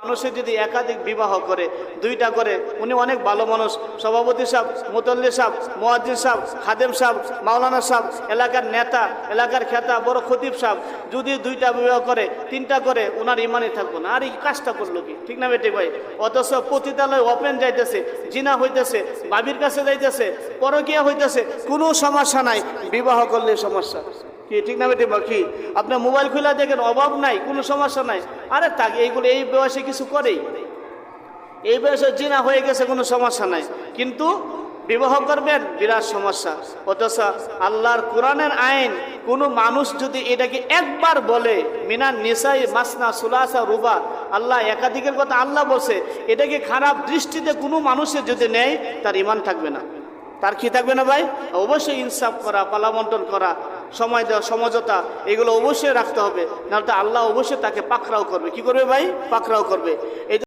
মানুষের যদি একাধিক বিবাহ করে, দুইটা করে, উনি অনেক ভালো মানুষ, সভাপতি সাহেব, মুতল্লি সাহেব, মুয়াজ্জিন সাহেব, খাদেম সাহেব, মাওলানা সাহেব, এলাকার নেতা, এলাকার খেতা, বড় খতিব সাহেব, যদি দুইটা বিবাহ করে, তিনটা করে, ওনার ইমানই থাকবো না। আর এই কাজটা করলো কি? ঠিক না বেটি ভাই? অথচ পতিতালয় ওপেন যাইতেছে, জিনা হইতেছে, ভাবির কাছে যাইতেছে, পরকীয়া হইতেছে, কোনো সমস্যা নাই, বিবাহ করলে সমস্যা কি? ঠিক না বেটি? কি আপনার মোবাইল খুলে দেখেন, অভাব নাই, কোনো সমস্যা নাই। আরে তাকে এইগুলো এই বয়সে কিছু করেই, এই বয়সে জিনা হয়ে গেছে, কোনো সমস্যা নাই, কিন্তু বিবাহ করবেন বিরাট সমস্যা। অথচ আল্লাহর কোরআনের আইন, কোনো মানুষ যদি এটাকে একবার বলে, মিনান নিসাই মাসনা সুলাসা রুবা, আল্লাহ একাধিকের কথা আল্লাহ বলছে, এটাকে খারাপ দৃষ্টিতে কোনো মানুষের যদি নেয়, তার ঈমান থাকবে না। তার কি থাকবে না ভাই? অবশ্যই ইনসাফ করা, পালাবন্টন করা, সময় দেওয়া, সমঝোতা, এগুলো অবশ্যই রাখতে হবে, নাহলে তো আল্লাহ অবশ্যই তাকে পাকড়াও করবে। কি করবে ভাই? পাকড়াও করবে। এই